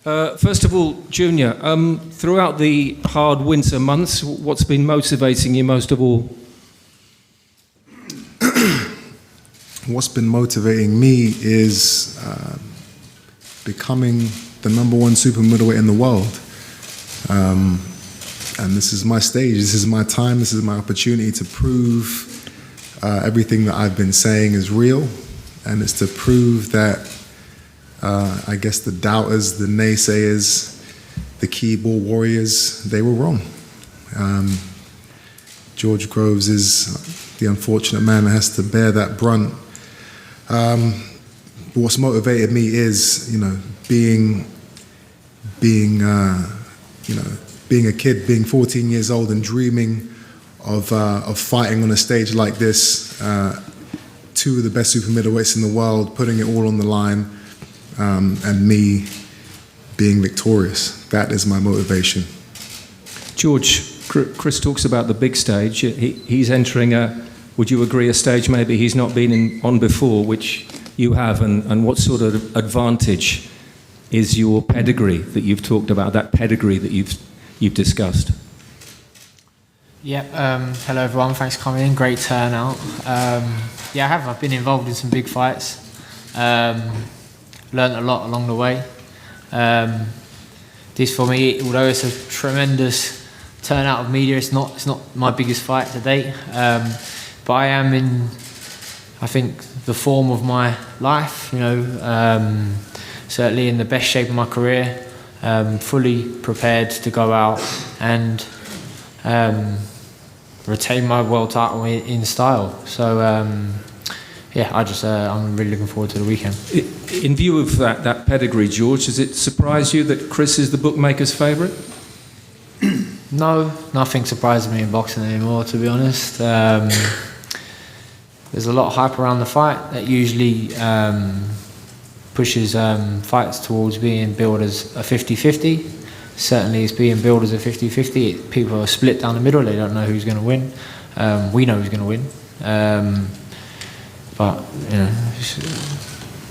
First of all, Junior, throughout the hard winter months, what's been motivating you most of all? What's been motivating me is becoming the #1 super middleweight in the world. And this is my stage, this is my time, this is my opportunity to prove everything that I've been saying is real, and it's to prove that I guess the doubters, the naysayers, the keyboard warriors, they were wrong. George Groves is the unfortunate man that has to bear that brunt. But what's motivated me is, being a kid, being 14 years old and dreaming of fighting on a stage like this, two of the best super middleweights in the world, putting it all on the line. And me being victorious. That is my motivation. George, Chris talks about the big stage. He's entering would you agree, a stage maybe he's not been on before, which you have, and what sort of advantage is your pedigree that you've talked about, that pedigree that you've discussed? Yeah, hello everyone, thanks for coming in, great turnout. I've been involved in some big fights. Learned a lot along the way. This for me, although it's a tremendous turnout of media, it's not my biggest fight to date. But I am in, I think, the form of my life. Certainly in the best shape of my career. Fully prepared to go out and retain my world title in style. So. I'm really looking forward to the weekend. In view of that pedigree, George, does it surprise you that Chris is the bookmaker's favourite? No, nothing surprises me in boxing anymore, to be honest. There's a lot of hype around the fight that usually pushes fights towards being billed as a 50-50. Certainly it's being billed as a 50-50. People are split down the middle, they don't know who's going to win. We know who's going to win. But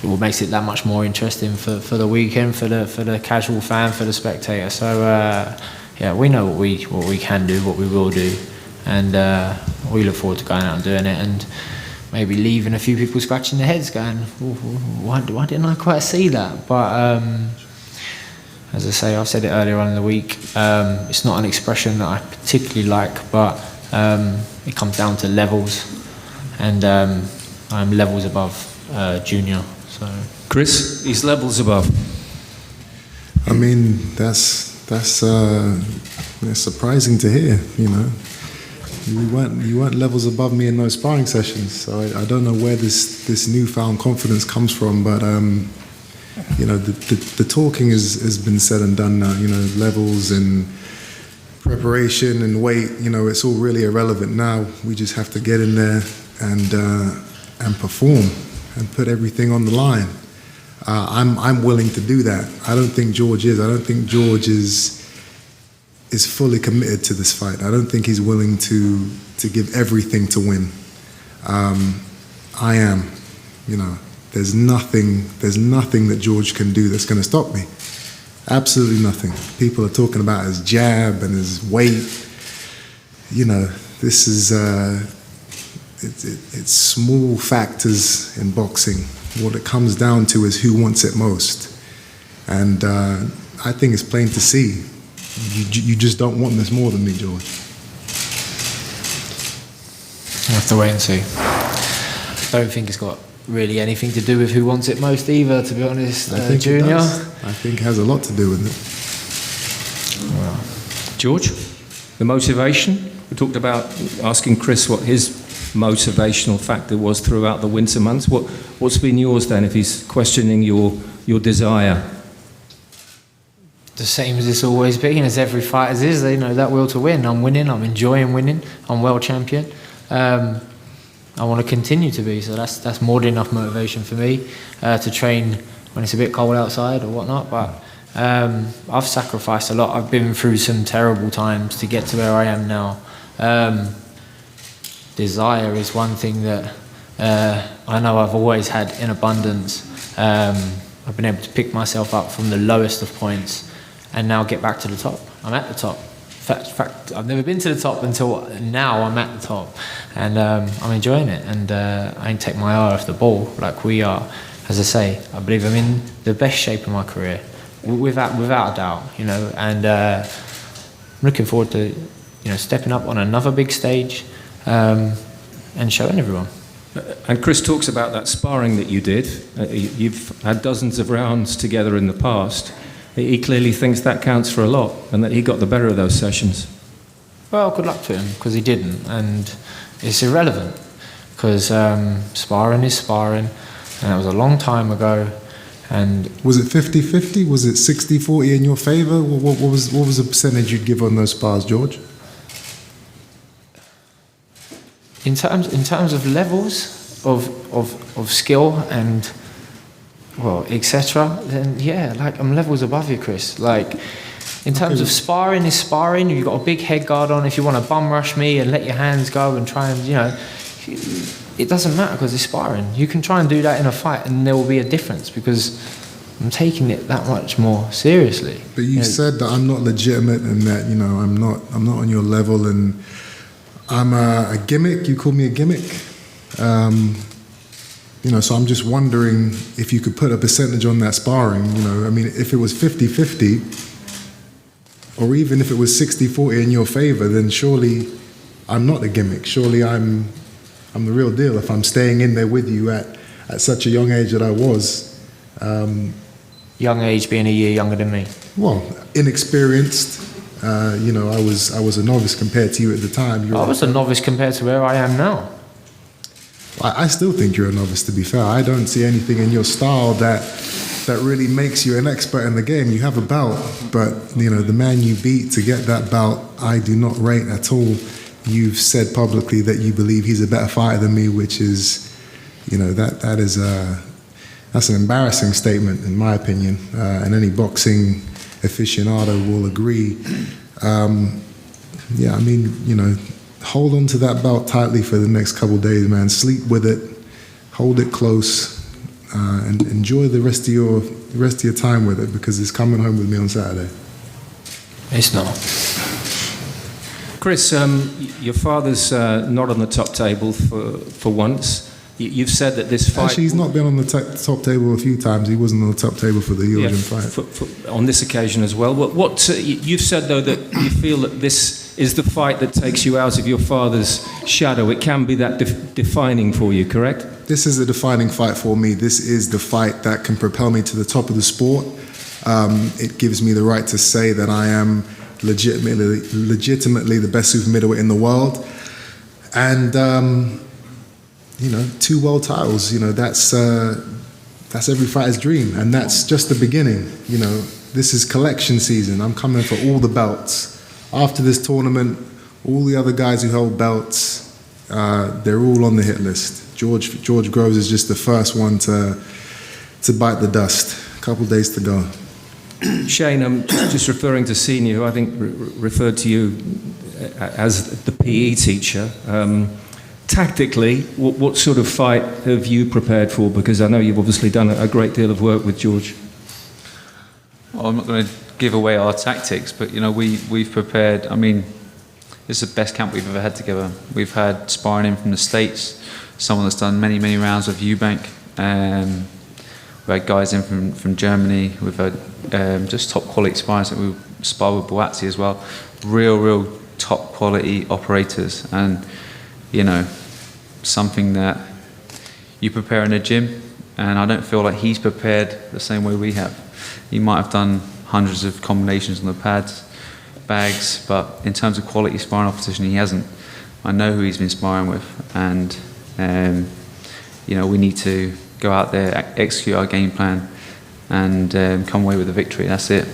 it makes it that much more interesting for the weekend, for the casual fan, for the spectator. So we know what we can do, what we will do, and we look forward to going out and doing it, and maybe leaving a few people scratching their heads, going, why didn't I quite see that? But as I say, I've said it earlier on in the week. It's not an expression that I particularly like, but it comes down to levels, and. I'm levels above Junior. So Chris, he's levels above. I mean, that's surprising to hear. You weren't levels above me in those sparring sessions. So I don't know where this newfound confidence comes from. But the talking has been said and done now. Levels and preparation and weight. It's all really irrelevant now. We just have to get in there and perform and put everything on the line. I'm willing to do that. I don't think George is. I don't think George is fully committed to this fight. I don't think he's willing to give everything to win. I am. There's nothing that George can do that's going to stop me. Absolutely nothing. People are talking about his jab and his weight. This is. It's small factors in boxing. What it comes down to is who wants it most. And I think it's plain to see. You just don't want this more than me, George. We'll have to wait and see. I don't think it's got really anything to do with who wants it most either, to be honest, I think Junior. I think it has a lot to do with it. Well, George, the motivation? We talked about asking Chris what his motivational factor was throughout the winter months. What's been yours then, if he's questioning your desire? The same as it's always been, as every fighter is. They know that will to win. I'm winning, I'm enjoying winning, I'm world champion. I want to continue to be, so that's more than enough motivation for me to train when it's a bit cold outside or whatnot. But I've sacrificed a lot. I've been through some terrible times to get to where I am now. Desire is one thing that I know I've always had in abundance. I've been able to pick myself up from the lowest of points and now get back to the top. I'm at the top. In fact, I've never been to the top until now. I'm at the top, and I'm enjoying it. And I ain't take my eye off the ball like we are. As I say, I believe I'm in the best shape of my career, without a doubt. You know, and I'm looking forward to stepping up on another big stage and showing everyone. And Chris talks about that sparring that you did. You've had dozens of rounds together in the past. He clearly thinks that counts for a lot and that he got the better of those sessions. Well, good luck to him, because he didn't, and it's irrelevant, because sparring is sparring, and that was a long time ago. And was it 50-50? Was it 60-40 in your favour? What was the percentage you'd give on those spars, George? In terms of levels of skill and etc., then yeah, like I'm levels above you, Chris. Like in terms of sparring is sparring. You've got a big head guard on. If you want to bum rush me and let your hands go and try and it doesn't matter, because it's sparring. You can try and do that in a fight, and there will be a difference, because I'm taking it that much more seriously. But you said that I'm not legitimate and that I'm not on your level, and I'm a gimmick. You call me a gimmick. So I'm just wondering if you could put a percentage on that sparring. I mean, if it was 50-50, or even if it was 60-40 in your favour, then surely I'm not a gimmick. Surely I'm the real deal if I'm staying in there with you at such a young age that I was. Young age being a year younger than me. Well, inexperienced. I was a novice compared to you at the time. I was a novice compared to where I am now. I still think you're a novice, to be fair. I don't see anything in your style that really makes you an expert in the game. You have a belt, but the man you beat to get that belt, I do not rate at all. You've said publicly that you believe he's a better fighter than me, which is, that's an embarrassing statement in my opinion, and any boxing aficionado will agree. Hold on to that belt tightly for the next couple of days, man. Sleep with it, hold it close, and enjoy the rest of your time with it, because it's coming home with me on Saturday. It's not. Chris, your father's not on the top table for once. You've said that this fight... Actually, he's not been on the top table a few times. He wasn't on the top table for the Eubank fight. On this occasion as well. You've said, though, that you feel that this is the fight that takes you out of your father's shadow. It can be that defining for you, correct? This is a defining fight for me. This is the fight that can propel me to the top of the sport. It gives me the right to say that I am legitimately the best super middleweight in the world. And... 2 world titles, that's every fighter's dream, and that's just the beginning. This is collection season. I'm coming for all the belts. After this tournament, all the other guys who hold belts, they're all on the hit list. George Groves is just the first one to bite the dust. A couple of days to go. Shane, I'm just referring to Senior, who I think referred to you as the PE teacher. Tactically, what sort of fight have you prepared for? Because I know you've obviously done a great deal of work with George. Well, I'm not going to give away our tactics, but we've prepared. I mean, this is the best camp we've ever had together. We've had sparring in from the States, someone that's done many rounds of Eubank. We've had guys in from Germany. We've had just top quality sparring. We spar with Boazzi as well. Real top quality operators, and something that you prepare in a gym, and I don't feel like he's prepared the same way we have. He might have done hundreds of combinations on the pads, bags, but in terms of quality sparring opposition, he hasn't. I know who he's been sparring with, and we need to go out there, execute our game plan, and come away with a victory. That's it.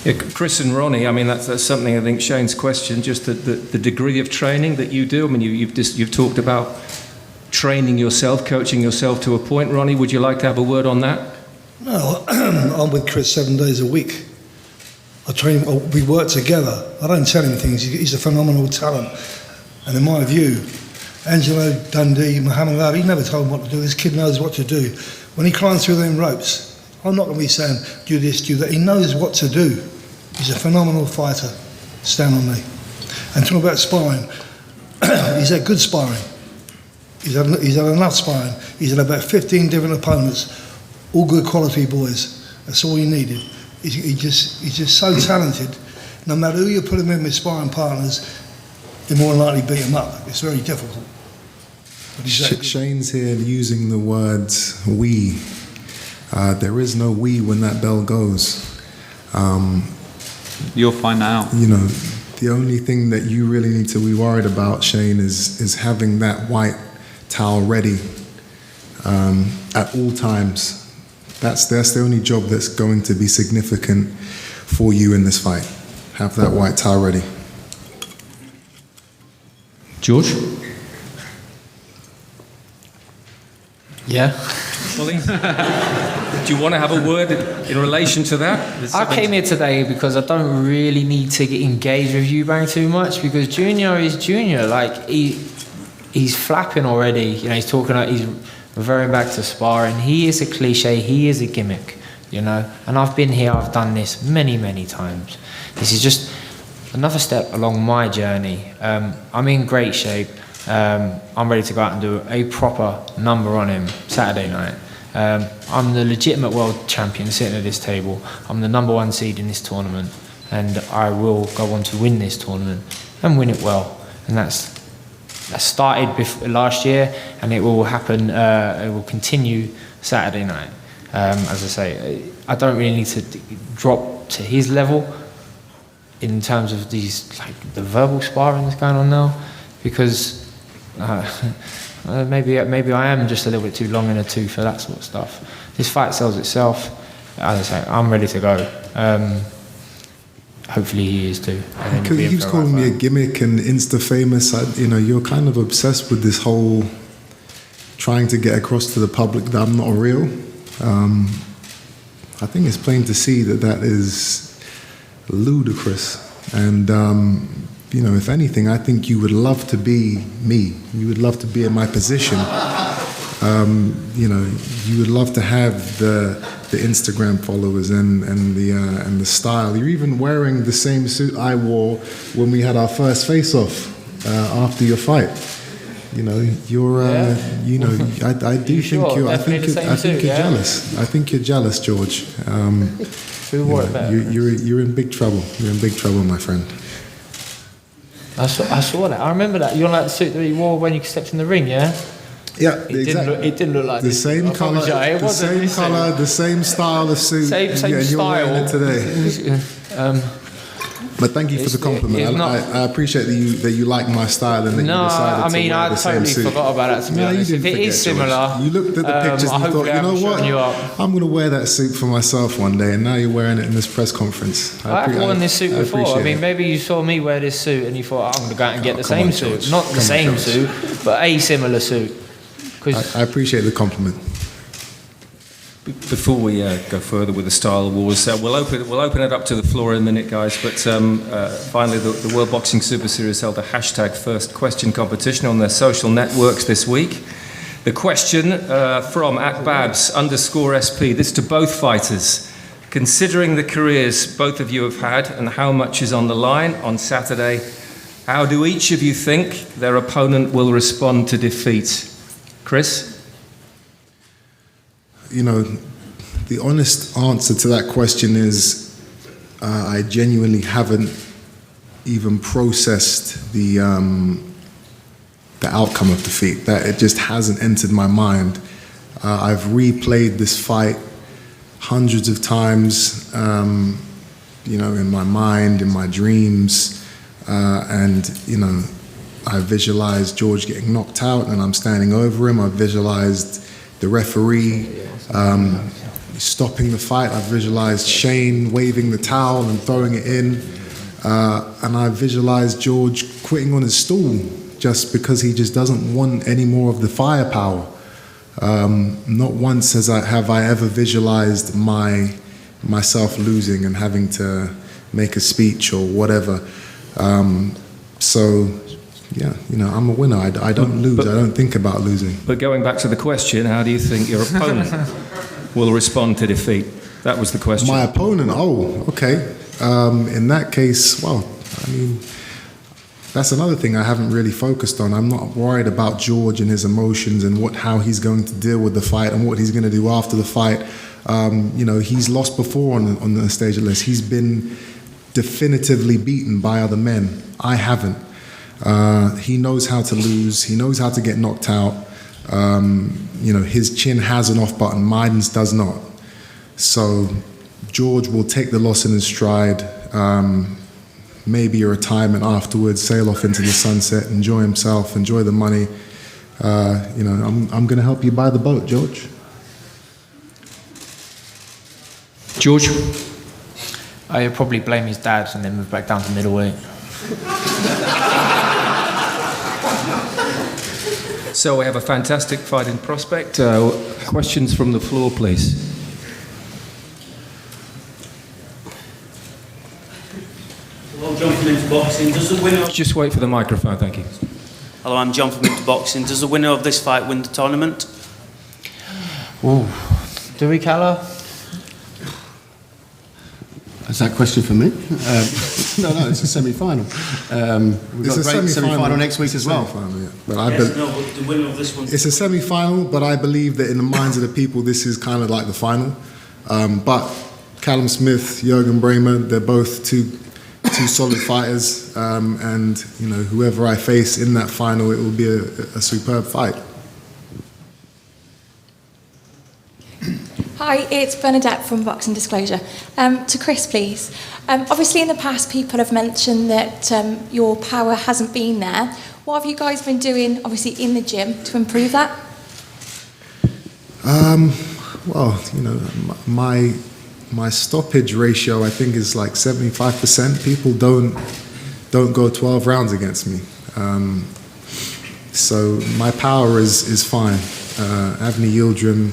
Yeah, Chris and Ronnie, I mean, that's something I think Shane's question, just the degree of training that you do. I mean, you've talked about training yourself, coaching yourself to a point. Ronnie, would you like to have a word on that? No, I'm with Chris 7 days a week. We work together. I don't tell him things. He's a phenomenal talent. And in my view, Angelo Dundee, Muhammad Ali, he never told him what to do. This kid knows what to do. When he climbs through them ropes, I'm not going to be saying, do this, do that. He knows what to do. He's a phenomenal fighter. Stand on me. And talking about sparring, he's had good sparring. He's had enough sparring. He's had about 15 different opponents, all good quality boys. That's all he needed. He's just so talented. No matter who you put him in with sparring partners, they're more likely beat him up. It's very difficult. But he's that good. Shane's here using the words "we." There is no "we" when that bell goes. You'll find that out. You know, the only thing that you really need to be worried about, Shane, is having that white towel ready at all times. That's the only job that's going to be significant for you in this fight. Have that white towel ready. George? Yeah. Ollie? Do you want to have a word in relation to that? I came here today because I don't really need to get engaged with Eubank too much, because Junior is Junior. Like, he's flapping already. You know, he's talking. He's referring back to sparring. He is a cliche. He is a gimmick. You know, and I've been here. I've done this many, many times. This is just another step along my journey. I'm in great shape. I'm ready to go out and do a proper number on him Saturday night. I'm the legitimate world champion sitting at this table. I'm the number 1 seed in this tournament, and I will go on to win this tournament and win it well. And that started last year, and it will happen. It will continue Saturday night. As I say, I don't really need to drop to his level in terms of these, like, the verbal sparring that's going on now, because maybe I am just a little bit too long in the tooth for that sort of stuff. This fight sells itself. As I say, I'm ready to go. Hopefully he is too. Because he keeps calling me a gimmick and Insta famous. You know, you're kind of obsessed with this whole trying to get across to the public that I'm not real. I think it's plain to see that is ludicrous. And you know, if anything, I think you would love to be me. You would love to be in my position. You know, you would love to have the Instagram followers and the style. You're even wearing the same suit I wore when we had our first face-off after your fight. You know, you're. You know, I do think you're. I think you're jealous. I think you're jealous, George. Who wore it better? You're in big trouble. You're in big trouble, my friend. I saw that. I remember that. You're like the suit that you wore when you stepped in the ring, yeah? Yeah, It didn't look like the this. same colour, the same style of suit. Same You're style. wearing it today. But thank you for the compliment. I appreciate that you like my style and that you decided to wear the same suit. I totally forgot about that, to be honest. You didn't If it is forget, similar, George. You looked at the pictures and you thought, you know what? I'm going to wear that suit for myself one day, and now you're wearing it in this press conference. I've worn this suit before. I mean, it. maybe you saw me wear this suit and you thought, I'm going to go out and get the same suit. George. Not the same suit, but a similar suit. I appreciate the compliment. Before we go further with the style wars, we'll open it up to the floor in a minute, guys. But finally, the World Boxing Super Series held a #First Question competition on their social networks this week. The question from @Babs_SP. This to both fighters. Considering the careers both of you have had and how much is on the line on Saturday, how do each of you think their opponent will respond to defeat? Chris? You know, the honest answer to that question is I genuinely haven't even processed the outcome of defeat. That it just hasn't entered my mind. I've replayed this fight hundreds of times, you know, in my mind, in my dreams, and you know, I visualized George getting knocked out, and I'm standing over him. I visualized the referee stopping the fight. I visualized Shane waving the towel and throwing it in. And I visualized George quitting on his stool just because he just doesn't want any more of the firepower. Not once have I ever visualized myself losing and having to make a speech or whatever. So, yeah, you know, I'm a winner. I don't lose. I don't think about losing. But going back to the question, how do you think your opponent will respond to defeat? That was the question. My opponent, oh, okay. In that case, well, I mean, that's another thing I haven't really focused on. I'm not worried about George and his emotions and how he's going to deal with the fight and what he's going to do after the fight. He's lost before on the stage of this. He's been definitively beaten by other men. I haven't. He knows how to lose. He knows how to get knocked out. His chin has an off button. Mine's does not. So George will take the loss in his stride. Maybe a retirement afterwards, sail off into the sunset, enjoy himself, enjoy the money. I'm going to help you buy the boat, George. George? I'd probably blame his dad and then move back down to middleweight. So we have a fantastic fight in prospect. Questions from the floor, please. Hello, John from Into Boxing. Does the winner of... Just wait for the microphone, thank you. Hello, I'm John from Into Boxing. Does the winner of this fight win the tournament? Ooh. Do we, Calla? Is that a question for me? No, it's a semi-final. We've got a great semi-final next week as well. Yeah. But But the winner of this one... It's a semi-final, but I believe that in the minds of the people, this is kind of like the final. But Callum Smith, Jürgen Bremer, they're both two solid fighters, and whoever I face in that final, it will be a superb fight. Hi, it's Bernadette from Boxing Disclosure. To Chris, please. Obviously, in the past, people have mentioned that your power hasn't been there. What have you guys been doing, obviously, in the gym to improve that? My stoppage ratio, I think, is like 75%. People don't go 12 rounds against me. So my power is fine. Avni Yildirim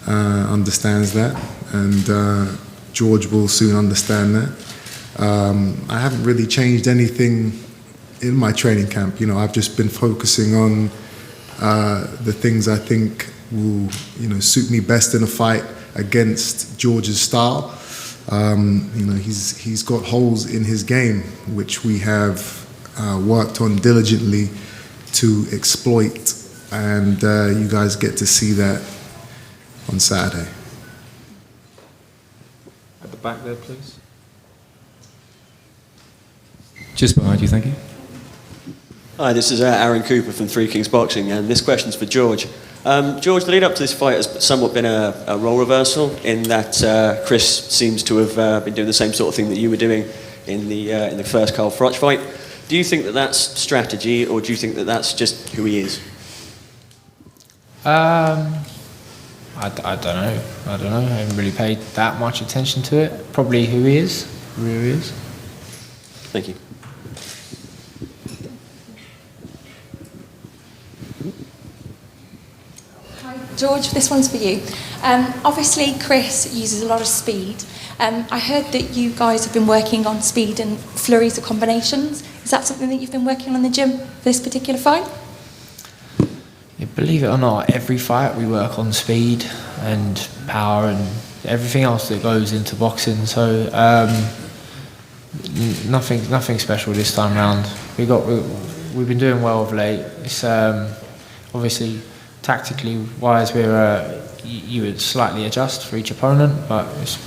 understands that, and George will soon understand that. I haven't really changed anything in my training camp. I've just been focusing on the things I think will, suit me best in a fight against George's style. He's got holes in his game, which we have worked on diligently to exploit, and you guys get to see that on Saturday. At the back there, please. Just behind you, thank you. Hi, this is Aaron Cooper from Three Kings Boxing, and this question's for George. George, the lead up to this fight has somewhat been a role reversal in that Chris seems to have been doing the same sort of thing that you were doing in the first Carl Froch fight. Do you think that that's strategy, or do you think that that's just who he is? I don't know. I haven't really paid that much attention to it. Probably who he is. Thank you. Hi, George, this one's for you. Obviously, Chris uses a lot of speed. I heard that you guys have been working on speed and flurries of combinations. Is that something that you've been working on in the gym for this particular fight? Yeah, believe it or not, every fight we work on speed and power and everything else that goes into boxing. So nothing special this time round. We've been doing well of late. It's obviously tactically wise, you would slightly adjust for each opponent, but it's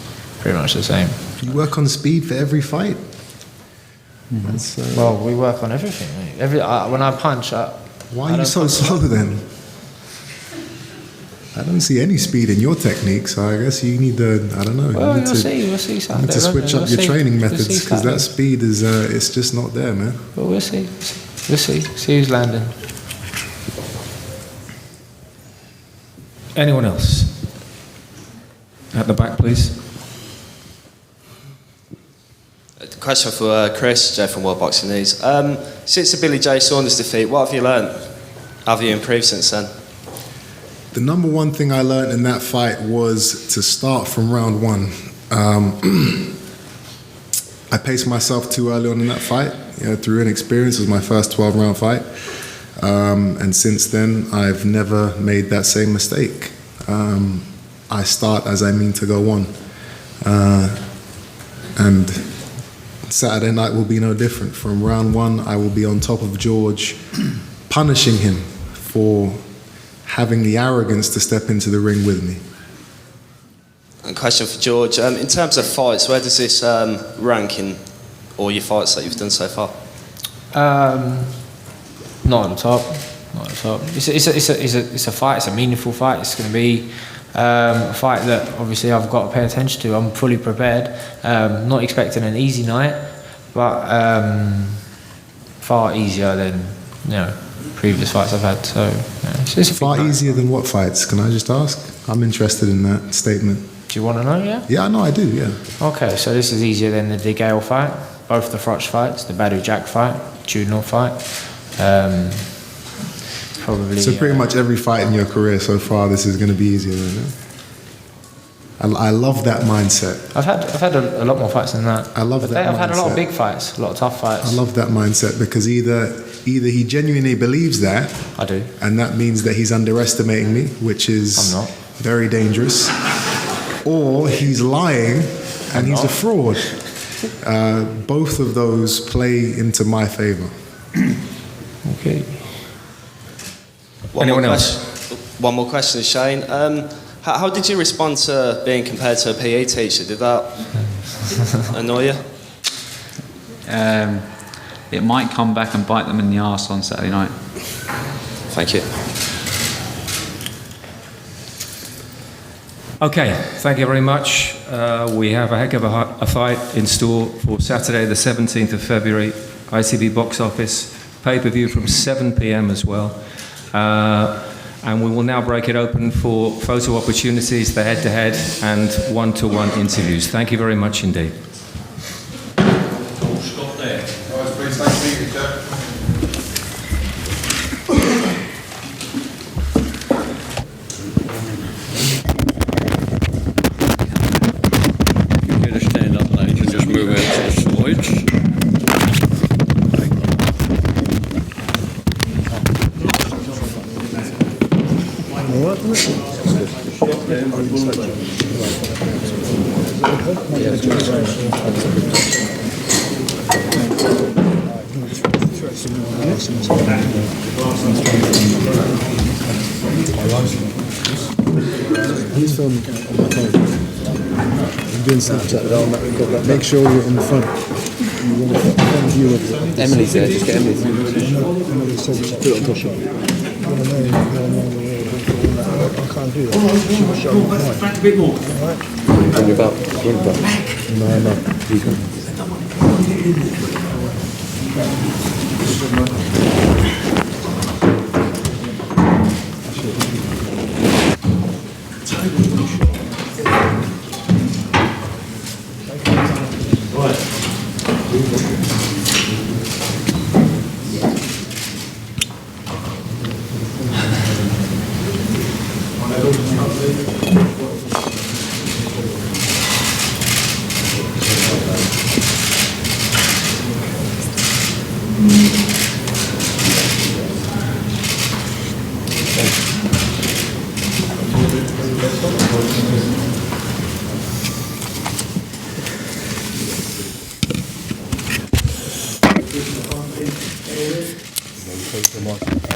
pretty much the same. You work on speed for every fight? Well, we work on everything, mate. When I punch, why are you so slow then? I don't see any speed in your technique, so I guess you need to, I don't know. Well, we'll see Saturday. You need to switch up your training methods, because that speed is, it's just not there, man. Well, we'll see. See who's landing. Anyone else? At the back, please. Question for Chris, Joe from World Boxing News. Since the Billy J. Saunders defeat, what have you learned? How have you improved since then? The number one thing I learned in that fight was to start from round one. I paced myself too early on in that fight. Through inexperience, it was my first 12-round fight. And since then, I've never made that same mistake. I start as I mean to go on. And Saturday night will be no different. From round one, I will be on top of George, punishing him for having the arrogance to step into the ring with me. And question for George. In terms of fights, where does this rank in all your fights that you've done so far? Not on top. Not on top. It's a fight. It's a meaningful fight. It's going to be a fight that obviously I've got to pay attention to. I'm fully prepared. Not expecting an easy night, but far easier than previous fights I've had. So it's far easier than what fights? Can I just ask? I'm interested in that statement. Do you want to know? Yeah. Yeah, I know. I do. Yeah. Okay, so this is easier than the DeGale fight, both the Frotch fights, the Badu Jack fight, Judnall fight. Probably. So pretty much every fight in your career so far, this is going to be easier than that. I love that mindset. I've had a lot more fights than that. I love that mindset. I've had a lot of big fights, a lot of tough fights. I love that mindset because either he genuinely believes that. I do. And that means that he's underestimating me, which is I'm not. Very dangerous. Or he's lying and he's a fraud. Both of those play into my favor. Okay. One more question, Shane. How did you respond to being compared to a PE teacher? Did that annoy you? It might come back and bite them in the arse on Saturday night. Thank you. Okay, thank you very much. We have a heck of a fight in store for Saturday, the 17th of February, ICB box office, pay-per-view from 7 p.m. as well. And we will now break it open for photo opportunities, the head-to-head and one-to-one interviews. Thank you very much indeed. Stop there. Please, thank you, sir. Move out to the sides. He's filming on my phone. I'm doing Snapchat with that. Make sure you're in the front. You want the front view of it. Emily's there, just get Emily. Emily said just put it on top of it. I can't do that. Back a bit more. Alright? On your belt. No. He's gone. Thank you.